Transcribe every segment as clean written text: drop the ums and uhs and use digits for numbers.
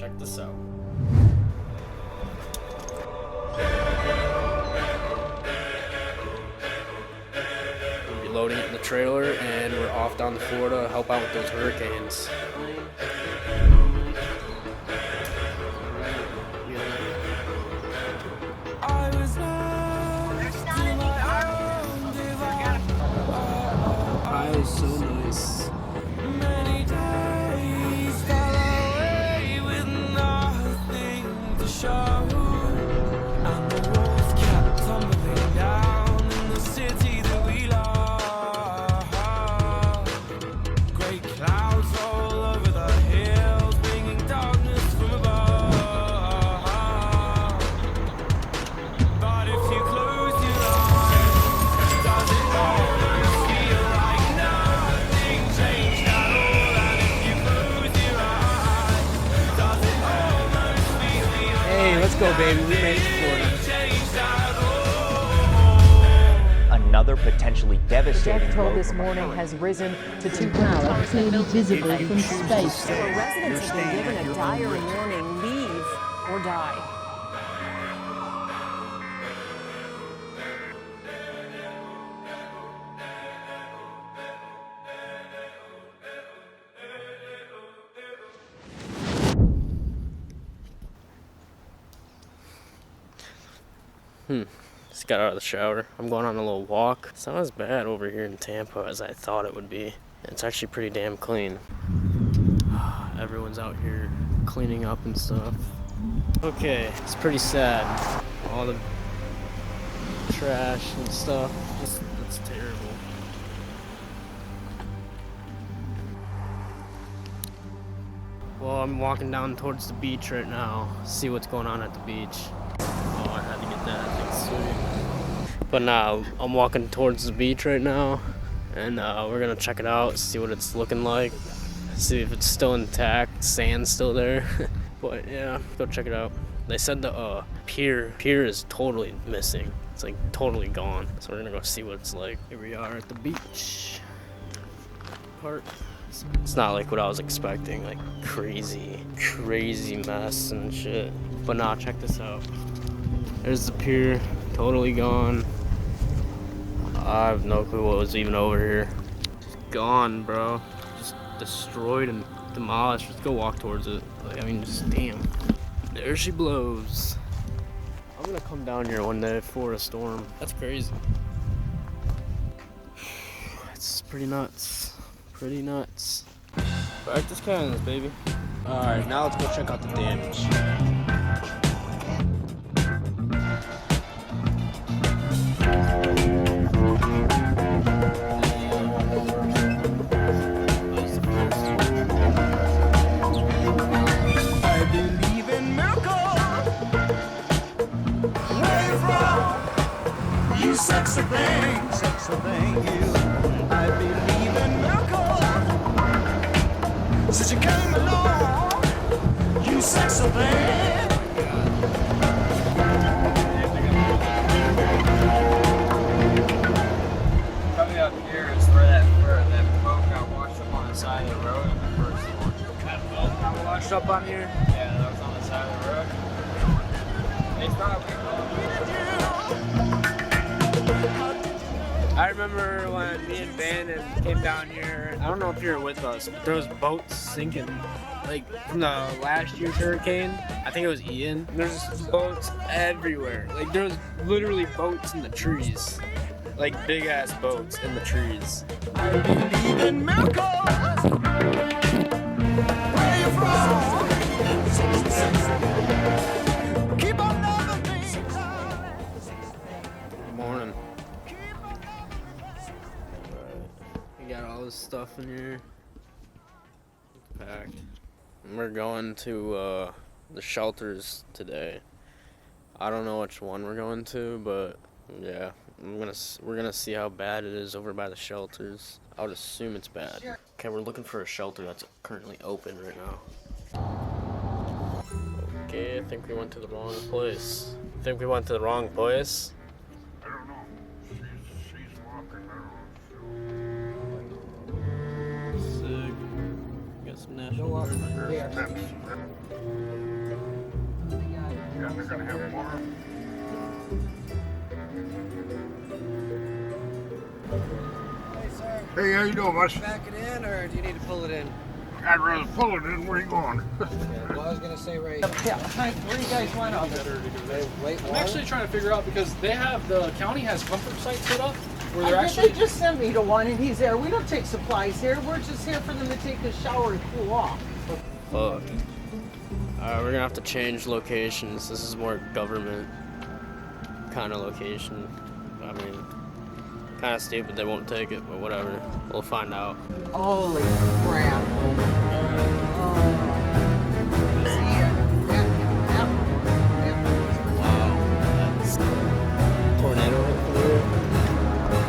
Check this out. We'll be loading it in the trailer and we're off down to Florida to help out with those hurricanes. Ohio is so nice. Many days fell away with nothing to show, and the walls kept tumbling down in the city that we love. Great clouds all over the hills, bringing darkness from above. But if you close your eyes, does it always feel like nothing changed at all? And if you close your eyes, does it almost feel like Hey, let's go, baby. We made it to Florida. changed at all? Another potentially devastating Death toll blow this from a morning hurricane. has risen to 2 power, clearly visible from space. Where residents have been given a dire warning, leave or die. Just got out of the shower. I'm going on a little walk. It's not as bad over here in Tampa as I thought it would be. It's actually pretty damn clean. Everyone's out here cleaning up and stuff. Okay, it's pretty sad. All the trash and stuff. It's terrible. Well, I'm walking down towards the beach right now. See what's going on at the beach. Oh, I had to get that. It's sweet. But now I'm walking towards the beach right now, and we're gonna check it out, see what it's looking like, see if it's still intact, sand's still there. But yeah, go check it out. They said the pier is totally missing. It's like totally gone. So we're gonna go see what it's like. Here we are at the beach part. It's not like what I was expecting, like crazy mess and shit. But nah, check this out. There's the pier, totally gone. I have no clue what was even over here. It's gone, bro. Just destroyed and demolished. Let's go walk towards it. Like, I mean, just damn. There she blows. I'm gonna come down here one day for a storm. That's crazy. It's pretty nuts. Pretty nuts. Practice kindness, baby. Alright, now let's go check out the damage. I believe in miracles. Where you from? You sexy thing, you. I believe in miracles. Since you came along, you sexy thing. Coming up here is where that boat got washed up on the side of the road. The first one. That boat got washed up on here? Yeah, that was on the side of the road. It's probably I remember when me and Bannon came down here. I don't know if you were with us, but there was boats sinking. Like from the last year's hurricane, I think it was Ian. There's boats everywhere. Like there was literally boats in the trees. Like big ass boats in the trees. I believe in miracles. Where you from? Keep on loving me. Good morning. We got all this stuff in here. It's packed. And we're going to the shelters today. I don't know which one we're going to, but yeah, we're gonna see how bad it is over by the shelters. I would assume it's bad. Okay, we're looking for a shelter that's currently open right now. Okay, I think we went to the wrong place. Think we went to the wrong place? I don't know. She's walking there. Sick. got some national guard. There's tents. Yeah, they're gonna have more. Hey, how you doing, boss? Back it in, or do you need to pull it in? I'd rather pull it in. Where you going? Well, I was gonna say right. Yeah, where do you guys want all this? Wait, I'm actually trying to figure out because they have the county has comfort sites set up where they're They actually. just sent me to one and he's there. We don't take supplies here. We're just here for them to take a shower and cool off. Fuck. We're gonna have to change locations. This is more government kind of location. I mean, kind of stupid they won't take it, but whatever. We'll find out. Holy crap. Tornado hit through.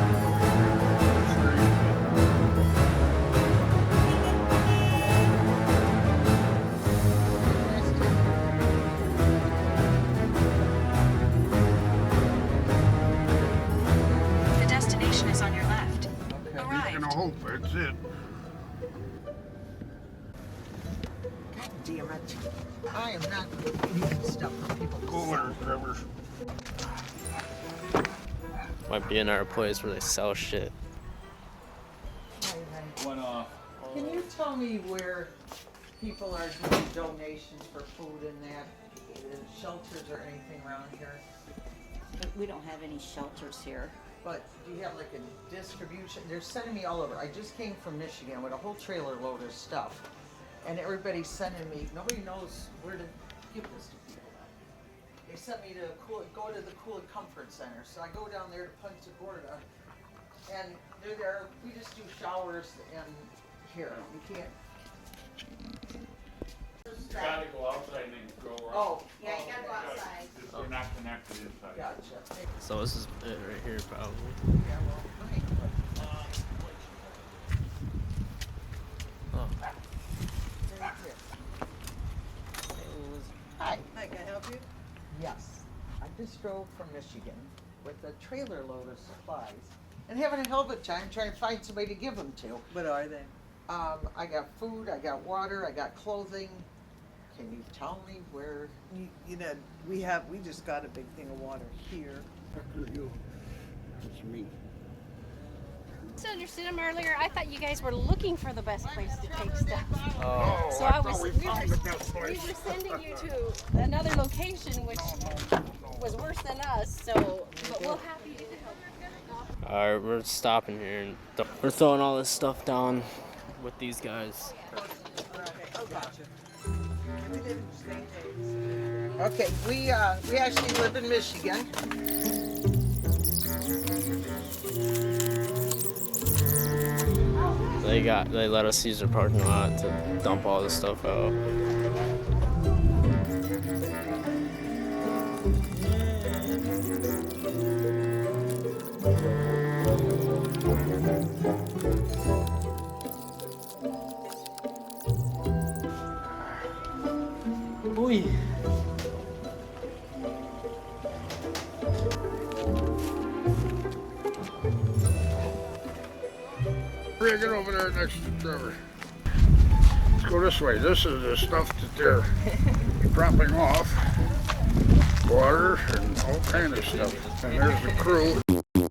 The destination is on your left. He's Arrived. gonna hope that's it. God damn it. I am not eating stuff from people. Cooler, Trevor. Might be in our place where they sell shit. When Can you tell me where people are doing donations for food and that, shelters or anything around here? We don't have any shelters here. But do you have like a distribution? They're sending me all over. I just came from Michigan with a whole trailer load of stuff. And everybody's sending me, nobody knows where to give this to people. They sent me to go to the Cool and Comfort Center. So I go down there to Punta Gorda. And they're there, we just do showers and here, we can't. You gotta go outside and then go around. Oh, Yeah, you gotta go outside. We're not connected inside. gotcha. So this is it right here, probably. Yeah, well, okay. Oh. Hi. Hi, can I help you? Yes, I just drove from Michigan with a trailer load of supplies and having a hell of a time trying to find somebody to give them to. What are they? I got food, I got water, I got clothing. Can you tell me where? You know, we just got a big thing of water here. You. It's me. I understood them earlier. I thought you guys were looking for the best place to take stuff. Oh, So I I thought was, we we found were, the best we place. were sending you to another location, which was worse than us. So, but we'll happy to help. Alright, we're stopping here and we're throwing all this stuff down with these guys. Oh, gotcha. Okay, we actually live in Michigan. They let us use their parking lot to dump all this stuff out. Uy. Bring it over there next to Trevor. Let's go this way. This is the stuff that they're dropping off. Water and all kind of stuff. And there's the crew.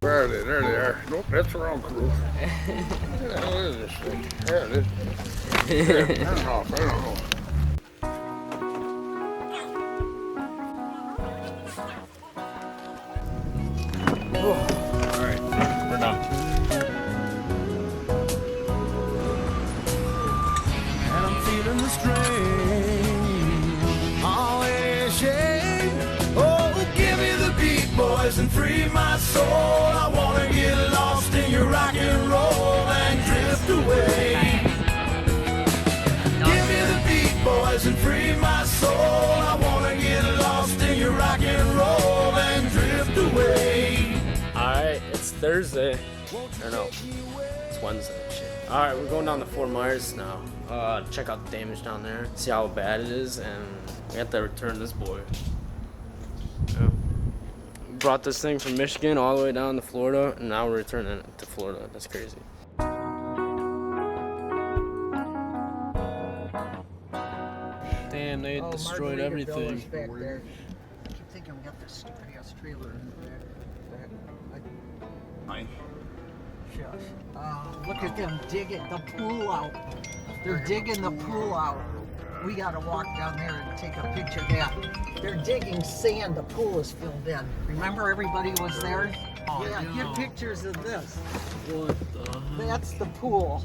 There they are. Nope, that's the wrong crew. What the hell is this thing? There it is. There, turn it off. I don't know. Alright, we're done. And I'm feeling the strain. Oh, it is a shame. Oh, give me the beat, boys, and free my soul. I wanna get lost in your rock and roll and drift away. Give me the beat, boys, and free my soul. I wanna get lost in your rock and roll and drift away. Alright, it's Thursday. Or no, it's Wednesday. Shit. Alright, we're going down to Fort Myers now. Check out the damage down there, see how bad it is, and we have to return this boy. Yeah. We brought this thing from Michigan all the way down to Florida, and now we're returning it to Florida. That's crazy. Damn, they destroyed Margaritaville everything. is back there. I keep thinking we got this stupid ass trailer in the back. Shush. Look at them digging the pool out. They're digging the pool out. We gotta walk down there and take a picture of that. They're digging sand. The pool is filled in. Remember everybody was there? Oh, yeah, no. get pictures of this. What the? That's the pool.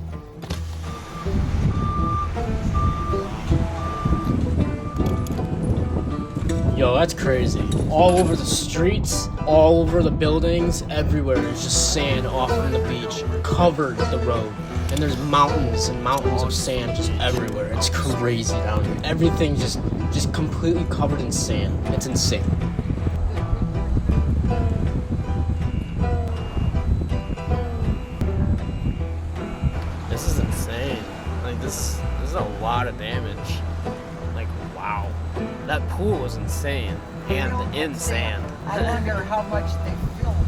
Yo, that's crazy. All over the streets, all over the buildings, everywhere. There's just sand off on the beach, covered the road. And there's mountains and mountains of sand just everywhere. It's crazy down here. Everything's just completely covered in sand. It's insane. This is insane. Like this is a lot of damage. Like wow. That pool was insane and in sand. I wonder how much they filmed.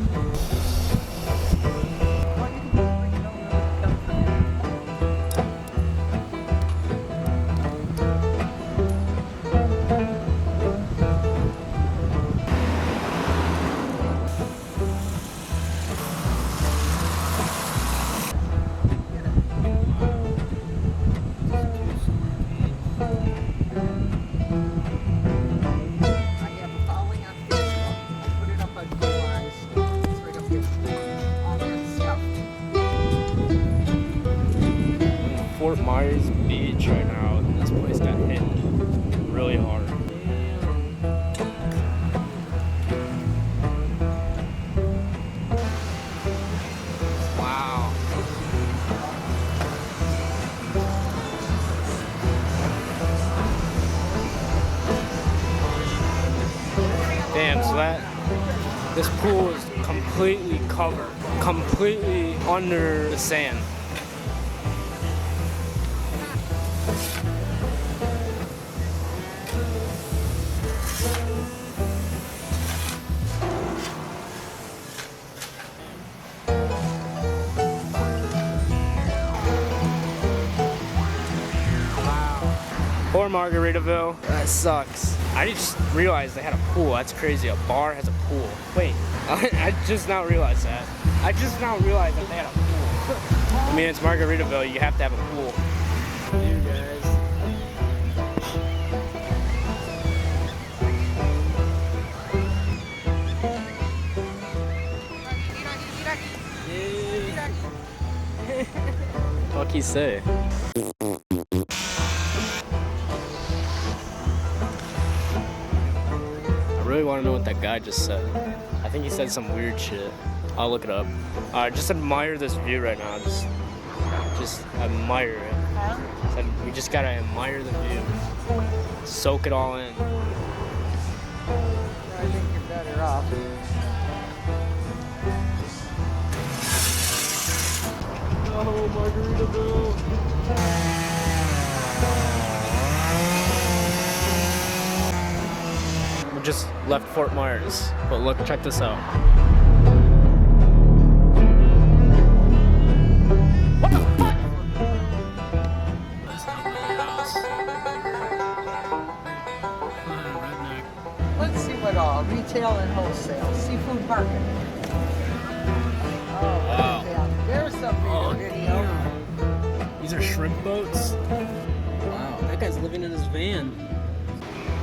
Fort Myers Beach right now, and this place got hit really hard. Wow. Damn, so this pool is completely covered, completely under the sand. Poor Margaritaville. That sucks. I just realized they had a pool. That's crazy. A bar has a pool. Wait, I just now realized that. I just now realized that they had a pool. I mean, it's Margaritaville. You have to have a pool. You guys. What can you say? I really want to know what that guy just said. I think he said some weird shit. I'll look it up. Just admire this view right now. Just admire it. Said we just gotta admire the view. Soak it all in. I think you're better off. Oh, Margaritaville. We just left Fort Myers, but look, check this out. What the fuck? That's not my house. Redneck. Let's see what all. Retail and wholesale. Seafood market. Oh, Wow. yeah. There's some video. These are shrimp boats. Wow, that guy's living in his van.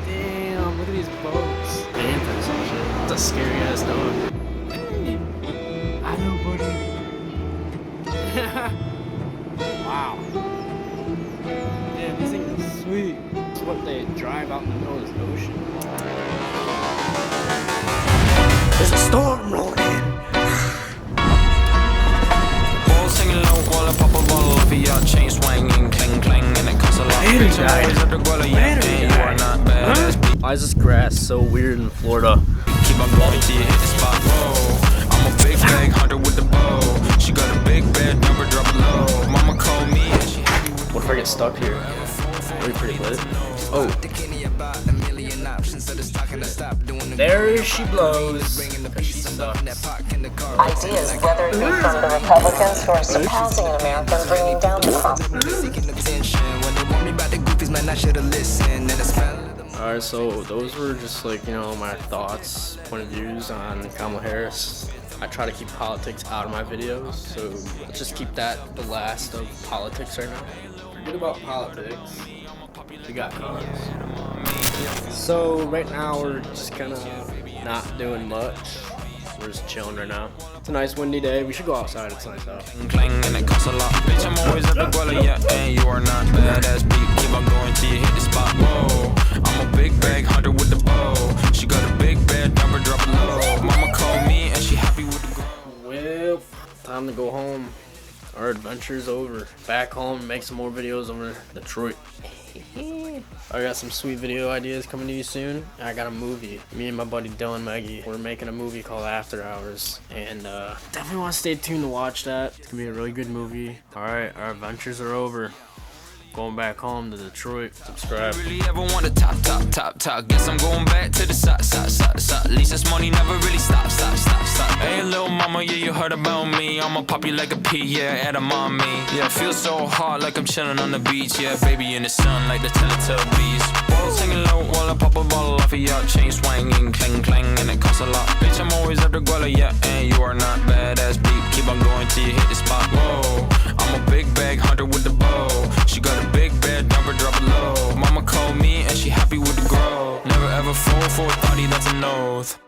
Damn, look at these boats. Panthers and shit. That's a scary ass dog. Hey, I know, buddy. Wow. Damn, these things are sweet. It's what they drive out in the middle of this ocean. There's a storm rolling in. Singing low while I pop a bottle of your chain swinging, clang clang, and it costs a lot. Why is this grass so weird in Florida? Keep on going till you hit the spot. Whoa, I'm a big bag hunter with the bow. She got a big bed, number drop low. Mama called me and she happy with. What if I get stuck here? Are we pretty lit? Oh. There she blows. She sucks. Ideas, whether it be from the Republicans who are espousing an American bringing down the cost. Seeking attention when they want me about the goofies, man. I should've listened, and the smell of the Alright, so those were just like, you know, my thoughts, point of views on Kamala Harris. I try to keep politics out of my videos, so let's just keep that the last of politics right now. Forget about politics. We got cons. So right now we're just kind of not doing much. We're just chilling right now. It's a nice windy day. We should go outside. It's nice out. clang, and it costs a lot. Bitch, I'm always at the Guala, yeah, and you are not badass beat. Keep on going till you hit the spot. Whoa, I'm a big bag hunter with the bow. She got a big bed, number drop it low. Mama called me and she happy with the grow. Well, time to go home. Our adventure's over. Back home, make some more videos over Detroit. I got some sweet video ideas coming to you soon. I got a movie. Me and my buddy Dylan Meggie, we're making a movie called After Hours. And definitely want to stay tuned to watch that. It's going to be a really good movie. Alright, our adventures are over. Going back home to Detroit. Subscribe. Really ever want to top. Guess I'm going back to the side. At least this money never really stop. Hey, little mama, yeah, you heard about me. I'ma pop you like a pea, yeah, at a mommy. Yeah, feel so hot like I'm chilling on the beach. Yeah, baby in the sun like the Teletubbies. Balls hanging low while I pop a bottle off of your chain swinging, clang, and it costs a lot. Bitch, I'm always up the Guala, yeah, and you are not badass beat. Keep on going till you hit the spot. Whoa, I'm a big bag hunter with the bow. She got a big bed, number drop it low. Mama called me and she happy with the grow. Never ever fall for a thotty, that's an oath.